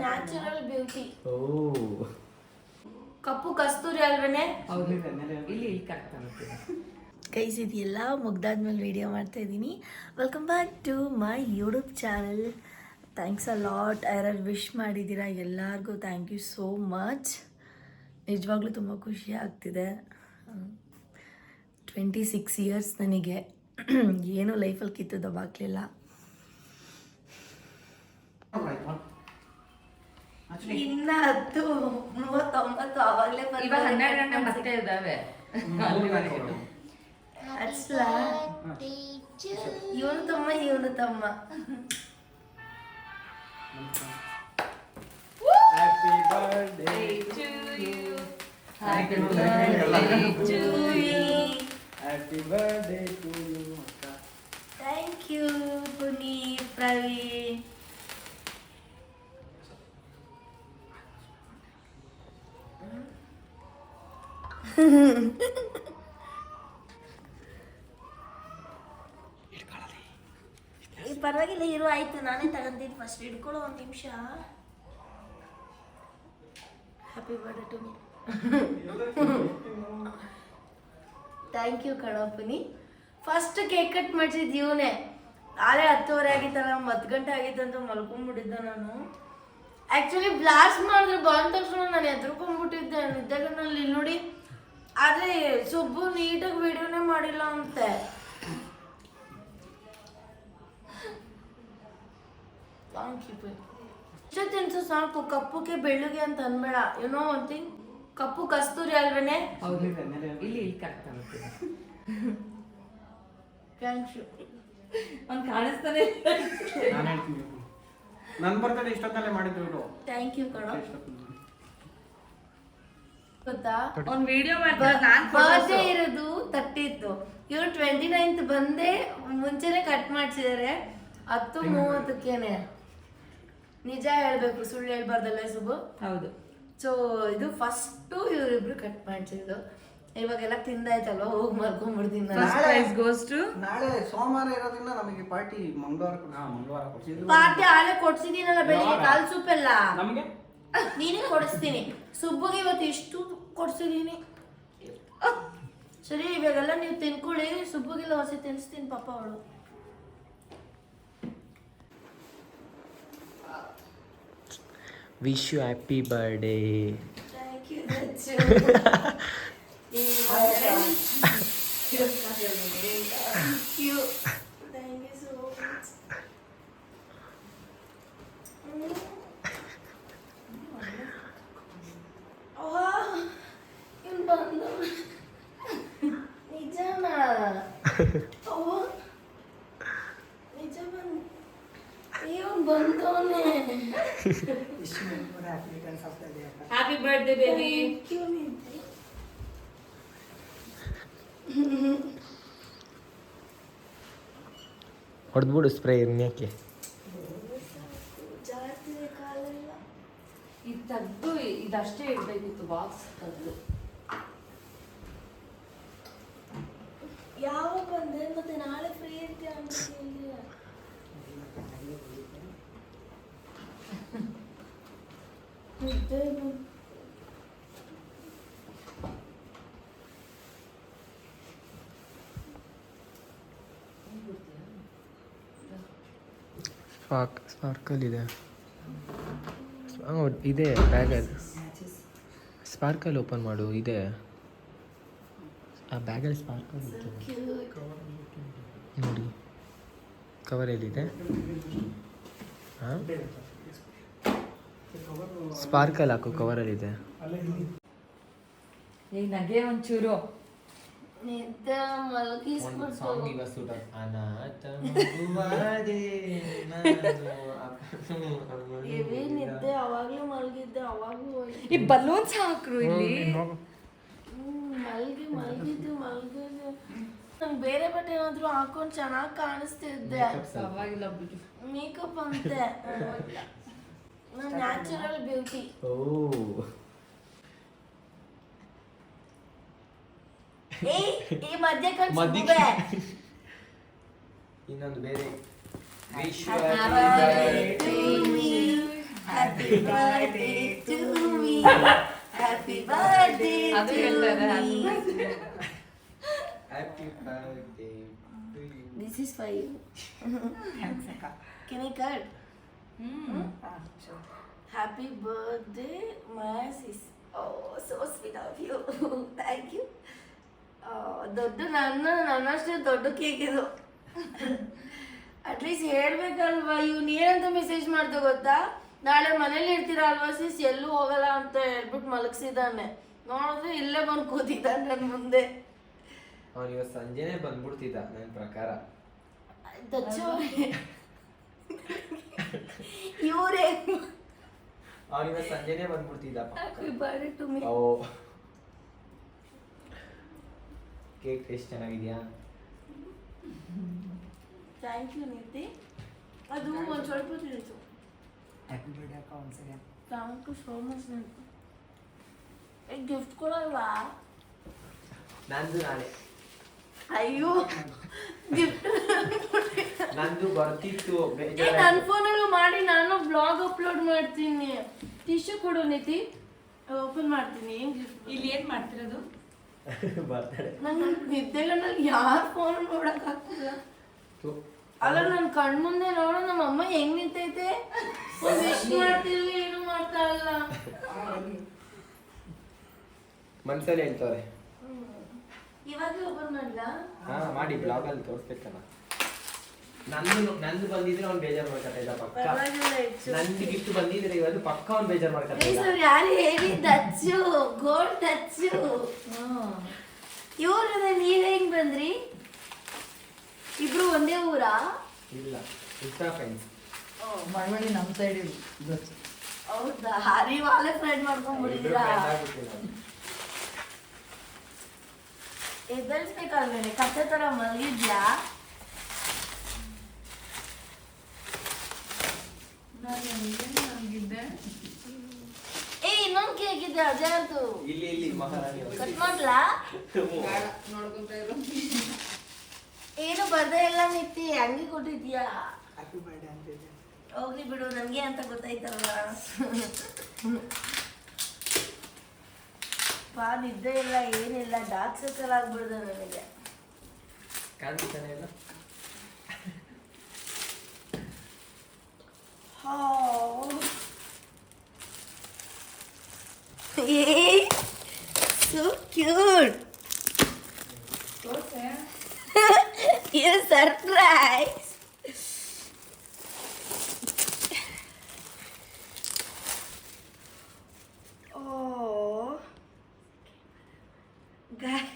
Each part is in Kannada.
Natural beauty. ಓ ಕಪ್ಪು ಕಸ್ತೂರಿ ಅಲ್ವೇನೆ? ಇಲ್ಲಿ ಕಟ್ತಾನೆ ಕೈಸ್ ಇದೆಲ್ಲ ಮುಗ್ದಾದ್ಮೇಲೆ ವಿಡಿಯೋ ಮಾಡ್ತಾ ಇದ್ದೀನಿ. Welcome back to my YouTube channel. Thanks a lot. ಯಾರ್ಯಾರು ವಿಶ್ ಮಾಡಿದ್ದೀರಾ ಎಲ್ಲರಿಗೂ ಥ್ಯಾಂಕ್ ಯು ಸೋ ಮಚ್. ನಿಜವಾಗ್ಲೂ ತುಂಬ ಖುಷಿ ಆಗ್ತಿದೆ. 26 ಇಯರ್ಸ್ ನನಗೆ ಏನೂ ಲೈಫಲ್ಲಿ ಕಿತ್ತದವಾಗಲಿಲ್ಲ. ಇನ್ನ 10, 39 ಆವಾಗಲೇ ಇವಾಗ 12 ಗಂಟೆ ಮತ್ತೆ ಇದ್ದಾವೆ. ಅಷ್ಟಲ ಇವನು ತಮ್ಮ happy birthday to you. Happy birthday to you. Thank you Puneeth, Praveen. ಪರವಾಗಿಲ್ಲ ಇರು, ಆಯ್ತು ನಾನೇ ತಗೊಂತೀನಿ. ಫಸ್ಟ್ ಹಿಡ್ಕೊಳ್ಳೋ ಒಂದು ನಿಮಿಷ. Happy birthday to me. Thank you ಕಣಪ್ಪನಿ. ಫಸ್ಟ್ ಕೇಕ್ ಕಟ್ ಮಾಡಿಸಿದ್ದು ಇವನೇ. ಆಲೇ 10:30 ಆಗಿತ್ತಲ್ಲ, 10 ಗಂಟೆ ಆಗಿತ್ತಂತ ಮಲ್ಕೊಂಡ್ಬಿಟ್ಟಿದ್ದೆ ನಾನು. ಆ್ಯಕ್ಚುಲಿ ಬ್ಲಾಸ್ಟ್ ಮಾಡಿದ್ರೆ ಬಂದ ತಕ್ಷಣ ನಾನು ಎದ್ರುಕೊಂಡ್ಬಿಟ್ಟಿದ್ದೆ ನಿದ್ದೆಗಣ್ಣಲ್ಲಿ. ಇಲ್ಲಿ ನೋಡಿ, ಆದರೆ ಸುಬ್ಬು ನೀಟಾಗಿ ವಿಡಿಯೋನೇ ಮಾಡಿಲ್ಲ ಅಂತೆ. ಇಷ್ಟ ತಿನ್ಸು ಸಾಕು, ಕಪ್ಪುಗೆ ಬೆಳ್ಳುಗೆ ಅಂತ ಅನ್ಬೇಡ. ಏನೋ ಒನ್ ಥಿಂಗ್, ಕಪ್ಪು ಕಸ್ತೂರಿ ಅಲ್ವೇನೆ? ಇಲ್ಲಿ ಕಟ್ತಾನೆ ಥ್ಯಾಂಕ್ಸ್ ಯು. ಅವ್ನು ಕಾಣಿಸ್ತಾನೆ. ನಾನು ಹೇಳ್ತೀನಿ, ನನ್ನ ಬರ್ತಡೇ ಇಷ್ಟೊತ್ತಲ್ಲೇ ಮಾಡಿದ್ದು ಇವರು. ಥ್ಯಾಂಕ್ ಯು ಕಣ. ಗೊತ್ತಾ, ಅವ್ನು ವಿಡಿಯೋ ಮಾಡ್ತಾರೆ. ನಾನು ಬರ್ತ್ಡೇ ಇರೋದು 30th, ಇವ್ರು 29th ಬಂದೇ ಮುಂಚೆನೆ ಕಟ್ ಮಾಡಿಸಿದ್ದಾರೆ. 10:30ಕ್ಕೇನೆ. ನಿಜ ಹೇಳ್ಬೇಕು, ಸುಳ್ಳು ಹೇಳ್ಬಾರ್ದಲ್ಲ ಸುಬ್ಬು? ಹೌದು. ಸೊ ಇದು ಫಸ್ಟು ಇವರಿಬ್ರು ಕಟ್ ಮಾಡಿಸಿದ್ದು. ಇವಾಗೆಲ್ಲ ತಿಂದಾಯ್ತಲ್ವಾ, ಹೋಗಿ ಮಲ್ಕೊಂಡ್ಬಿಡ್ತೀನಿ ನಾನು. ನಾಳೆ ಸೋಮವಾರ ಇರೋದ್ರಿಂದ ನಮಗೆ ಪಾರ್ಟಿ ಮಂಗಳವಾರ ಕೊಡ್ಸಿದ್ರು. ಪಾರ್ಟಿ ಆಳೆ ಕೊಡ್ಸಿದೀನಲ್ಲ ಬೆಳಿಗ್ಗೆ, ಕಾಲ್ ಸೂಪ್ ಎಲ್ಲ ನಮಗೆ ನೀನೇ ಕೊಡಿಸ್ತೀನಿ. ಸುಬ್ಬುಗೆ ಇವತ್ತು ಇಷ್ಟು ಕೊಡ್ಸಿದೀನಿ. ಸರಿ, ಇವಾಗೆಲ್ಲ ನೀವು ತಿನ್ಕೊಳ್ಳಿ. ಸುಬ್ಬುಗೆಲ್ಲ ಹೊಸ ತಿನ್ನಿಸ್ತೀನಿ ಪಾಪ ಅವಳು. Wish you happy birthday. Thank you Dachu. Thank you so much. ಇವ್ನು ಬಂದ ನಿಜನಾ? ನಿಜ ಬಂದ ಇವನು ಬಂದವನೇ. Happy birthday baby. ಹೊಡೆದ್ಬಿಡು ಸ್ಪ್ರೇ ಇರ್ನ್ಯಾಕೆ. ಜಾಸ್ತಿ ಕಾಲೆಲ್ಲ ಇದು ತೆಗ್ದು ಇದಷ್ಟೇ ಇಡಬೇಕಿತ್ತು, ಬಾಕ್ಸ್ ತೆಗ್ದು. ಯಾವಾಗ ಬಂದೆ? ಮತ್ತೆ ನಾಳೆ ಫ್ರೀ ಇರ್ತೀಯ ಅಂತಿಲ್ಲ. ಸ್ಪಾರ್ಕಲ್ ಇದೆ, ಇದೆ ಬ್ಯಾಗಲ್ಲಿ. ಸ್ಪಾರ್ಕಲ್ ಓಪನ್ ಮಾಡು, ಇದೆ ಆ ಬ್ಯಾಗಲ್ಲಿ ಸ್ಪಾರ್ಕಲ್ ಇತ್ತು ನೋಡಿ. ಕವರ್ ಎಲ್ಲಿದೆ? ಹಾಂ, ಸ್ಪಾರ್ಕಲ್ ಹಾಕು, ಕವರಲ್ಲಿದೆ. ಈ ನಗೆ ಒಂಚೂರು ನಿದ್ದೆ ಮಲಗಿಸ್ಬಿಡ್ತು. ಹೆವಿ ನಿದ್ದೆ, ಅವಾಗ್ಲೂ ಮಲಗಿದ್ದೆ, ಅವಾಗ್ಲೂ ಈ ಬಲೂನ್ಸ್ ಹಾಕ್ರು ಇಲ್ಲಿ. ಮಲಗಿದ್ದು ನಂಗೆ ಬೇರೆ ಬಟ್ಟೆ ಏನಾದ್ರು ಹಾಕೊಂಡು ಚೆನ್ನಾಗಿ ಕಾಣಿಸ್ತಿದ್ದೆ. ಪರವಾಗಿಲ್ಲ ಬಿಡು. ಮೇಕಪ್ ಅಂತೆ, ನ್ಯಾಚುರಲ್ ಬ್ಯೂಟಿ. ಓ ಈ ಮಧ್ಯ ಕಣ್ಣಿಗೆ ಇನ್ನೊಂದು ಬೇರೆ. Wish happy birthday to me. Happy birthday ಅದು to ಹೇಳ್ತಾರೆ, me. Happy birthday to you. This is for you. Can I cut? Happy birthday, my sis. Oh, so sweet of you. Thank you. ದೊಡ್ಡ ನನ್ನಷ್ಟೇ ದೊಡ್ಡ ಕೇಕ್ ಇದು. ಅಟ್ಲೀಸ್ಟ್ ಹೇಳ್ಬೇಕಲ್ವಾ, ಇವ್ನು ಏನಂತ ಮೆಸೇಜ್ ಮಾಡ್ದೆ ಗೊತ್ತಾ, ನಾಳೆ ಮನೇಲಿ ಇರ್ತೀರಾ ಅಲ್ವಾ ಸಿಸ್, ಎಲ್ಲೂ ಹೋಗಲ್ಲ ಅಂತ ಹೇಳ್ಬಿಟ್ಟು ಮಲಗಿಸಿದ್ದಾನೆ. ನೋಡಿದ್ರೆ ಇಲ್ಲೇ ಬಂದು ಕೂತಿದ್ದಾನೆ ನನ್ನ ಮುಂದೆ. ಅವನು ಇವತ್ತು ಸಂಜೆನೆ ಬಂದ್ಬಿಡ್ತಿದ್ದ ನನ್ನ ಪ್ರಕಾರ. ಇವರೇ ಅವನು ಇವತ್ತು ಸಂಜೆನೆ ಬಂದ್ಬಿಡ್ತಿದ್ದ. Happy birthday to me. ಓ ಕೇಕ್ ಟೇಸ್ಟ್ ಚೆನ್ನಾಗಿದ್ಯಾ? Thank you Neethi. ಅದು ಒಂದು ಸ್ವಲ್ಪ ತಿಳ್ತು. ಹ್ಯಾಪಿ ಬರ್ಡೇ ಅಕ್ಕ ಒಂದ್ಸರಿ. Thank you so much. ನನಗೆ ಗಿಫ್ಟ್ ಕೊಡಲ್ವಾ? ನಂದು ನಾಳೆ. ಅಯ್ಯೋ ಗಿಫ್ಟ್ ನಂದು ಬರ್ತಿತ್ತು. ನನ್ನ ಫೋನಲ್ಲೂ ಮಾಡಿ ನಾನು ಬ್ಲಾಗ್ ಅಪ್ಲೋಡ್ ಮಾಡ್ತೀನಿ. ಟಿಶ್ಯೂ ಕೊಡು ನೀತಿ, ಓಪನ್ ಮಾಡ್ತೀನಿ. ಏನು ಗಿಫ್ಟ್? ಇಲ್ಲಿ ಏನ್ ಮಾಡ್ತಿರೋದು? ಬರ್ತಾಳೆ. ನಂಗೆ ನಿದ್ದೆಗಣ್ಣಲ್ಲಿ ಯಾರು ಫೋನ್ ನೋಡೋಕ್ಕಾಗ್ತಿಲ್ಲ. ಅಲ್ಲ ನನ್ನ ಕಣ್ಮುಂದೆ ನೋಡು ನಮ್ಮ ಅಮ್ಮ ಹೆಂಗ್ ನಿಂತೈತೆ. ವಿಶ್ ಮಾಡ್ತಿಲ್ಲ, ಏನು ಮಾಡ್ತಾ ಇಲ್ಲ. ಮನ್ಸಲ್ಲಿ ಹೇಳ್ತವ್ರೆ. ಇವಾಗ ಓಪನ್ ಮಾಡ್ಲಾ? ಹಾ ಮಾಡಿ, ಬ್ಲಾಗ್ ಅಲ್ಲಿ ತೋರಿಸ್ಬೇಕಲ್ಲ. ನಂದು ಬಂದಿದ್ರೆ ಅವ್ನು ಬೇಜಾರು ಮಾಡ್ಕೊತಾ ಪಕ್ಕ. ಪರವಾಗಿಲ್ಲ, ಹೆಚ್ಚು. ನಂದು ಗಿಫ್ಟ್ ಬಂದಿದ್ರೆ ಇವತ್ತು ಪಕ್ಕ ಅವ್ನು ಬೇಜಾರು ಮಾಡ್ಕೊತಾ ಇದ್ದ. ಯಾರು ಹೇಳಿ ಟಚ್ಚು, ಗೋಲ್ಡ್ ಟಚ್ಚು. ಇವ್ರು ನೀವ್ ಹೆಂಗ್ ಬಂದ್ರಿ? ಇಬ್ರು ಒಂದೇ ಊರಾ? ಇಲ್ಲ, ಇನ್ಸ್ಟಾ ಫ್ರೆಂಡ್ಸ್. ಮಳವಳ್ಳಿ ನಮ್ಮ ಸೈಡ್ ಇರು. ಹೌದಾ? ಹರಿವಾಲೆ ಫ್ರೆಂಡ್ ಮಾಡ್ಕೊಂಡ್ಬಿಟ್ಟಿದ್ದೀರಾ? ಎದ್ದಲ್ಸ್ಬೇಕಲ್ವೇನೆ, ಕತ್ತೆ ತರ ಮಲಗಿದ್ಯಾ? ಏ ಇನ್ನೊಂದು ಕೇಕ್ ಇದೆ, ಅದೇ ಅದು. ಇಲ್ಲಿ ಮಹಾರಾಣಿ ಕಟ್ ಮಾಡ್ಲಾ? ನೋಡ್ಕೊಂತ ಇರು. ಏನು ಬರ್ದೇ ಇಲ್ಲ ನಿತ್ತಿ, ಹಂಗೆ ಕೊಟ್ಟಿದ್ಯಾ? ಹ್ಯಾಪಿ ಬರ್ಡೇ ಅಂತಿದ್ದೆ. ಹೋಗ್ಲಿ ಬಿಡು, ನನ್ಗೆ ಅಂತ ಗೊತ್ತಾಯ್ತಲ್ಲ. ಪಾ ನಿದ್ದೆ ಇಲ್ಲ, ಏನಿಲ್ಲ, ಡಾರ್ಕ್ ಸರ್ಕಲ್ ಆಗ್ಬಿಡ್ದು ನನಗೆ. ಕಾಣ್ತಾನೆ ಇಲ್ಲ. Yay! So cute! You're surprised! Oh, guys.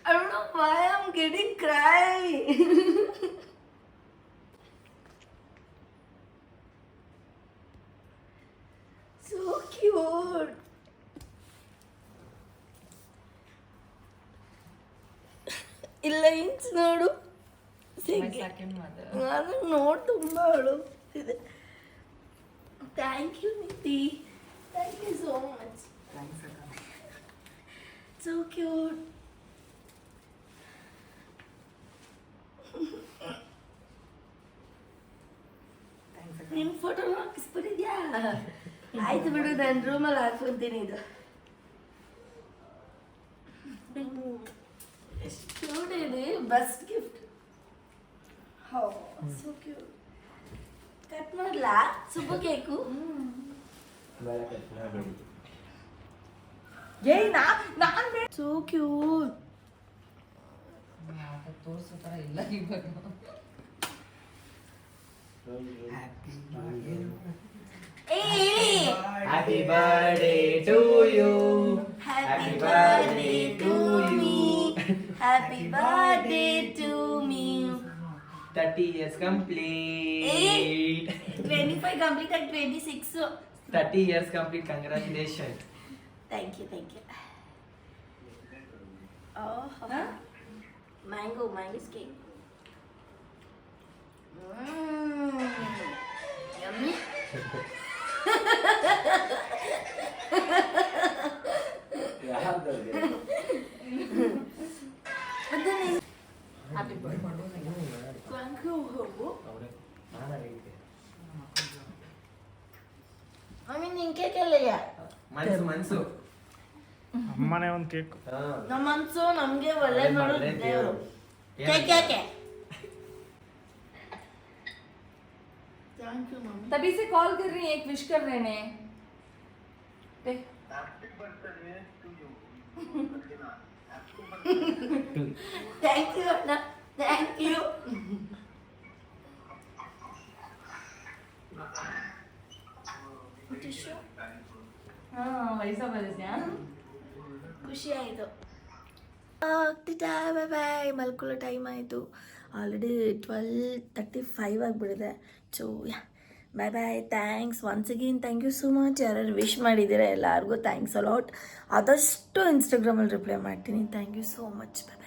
I don't know why I'm getting crying. So cute. ಇಲ್ಲ ಇಂಚ್ ನೋಡು. ನಾನು ನೋಡು ತುಂಬ ಅಳು ಇದೆ. Thank you Niti, thank you so much. Thanks ಅಕ್ಕ. So cute. ಥ್ಯಾಂಕ್ಸ್ ಅಕ್ಕ. ನಿನ್ನ ಫೋಟೋ ಹಾಕಿಸ್ಬಿಟ್ಟಿದ್ಯಾ? ಆಯ್ತು ಬಿಡು, ನಾನು ರೂಮಲ್ಲಿ ಹಾಕೊಂತೀನಿ ಇದು. ಎಷ್ಟು ಕ್ಯೂಟ್ ಇದೆ, ಬೆಸ್ಟ್ ಗಿಫ್ಟ್. ಹೋ ಸೋ ಕ್ಯೂಟ್. ಕಟ್ ಮಾಡ್ಲಾ ಸುಬ್ಬ ಕೇಕು? ಬೇಡ ಕಟ್ ಮಾಡಬೇಡಿ. ಏಯ್ ನಾನ್ ಬೇಡ. So cute. ತೋರ್ಸೋ ಥರ ಇಲ್ಲ ಇವಾಗ. Happy birthday. Happy birthday to you. Happy birthday to me. Happy birthday to me. 30 years complete. 25 complete at 26. 30 years complete. Congratulations. Thank you, thank you. Oh, mango cake. Yummy. Happy birthday thank you ಹೋಗು ಐ ಮೀನ್ ನಿನ್ ಕೇಕ್ ಎಲ್ಲಯ್ಯ ಮನ್ಸು ಮನ್ಸು ಅಮ್ಮನೇ ಒಂದು ಕೇಕ್. ಹಾ ನಮ್ಮ ಮನ್ಸು ನಮ್ಗೆ ಒಳ್ಳೆ ಮಾಡೋದು ಒಳ್ಳೆ ದೇವ್ರು ದೇವ್ರು. ಕೇಕ್ ಯಾಕೆ ಥ್ಯಾಂಕ್ ಯು ಮಮ್ಮಿ तभी से कॉल कर रही हैं एक विश कर रहे हैं ಥ್ಯಾಂಕ್ ಯು ಅಣ್ಣ ಥ್ಯಾಂಕ್ ಯು हाँ वैसा बजे ಖುಷಿ ಆಯಿತು ಬಾಯ್ ಬಾಯ್ ಮಲ್ಕೊಳ್ಳೋ ಟೈಮ್ ಆಯಿತು ಆಲ್ರೆಡಿ 12:35 ಆಗಿಬಿಡಿದೆ so yeah bye bye thanks once again thank you so much ಯಾರ್ಯಾರು ವಿಶ್ ಮಾಡಿದ್ದೀರಾ ಎಲ್ಲರಿಗೂ ಥ್ಯಾಂಕ್ಸ್ ಅಲಾಟ್ ಆದಷ್ಟು ಇನ್ಸ್ಟಾಗ್ರಾಮಲ್ಲಿ ರಿಪ್ಲೈ ಮಾಡ್ತೀನಿ thank you so much bye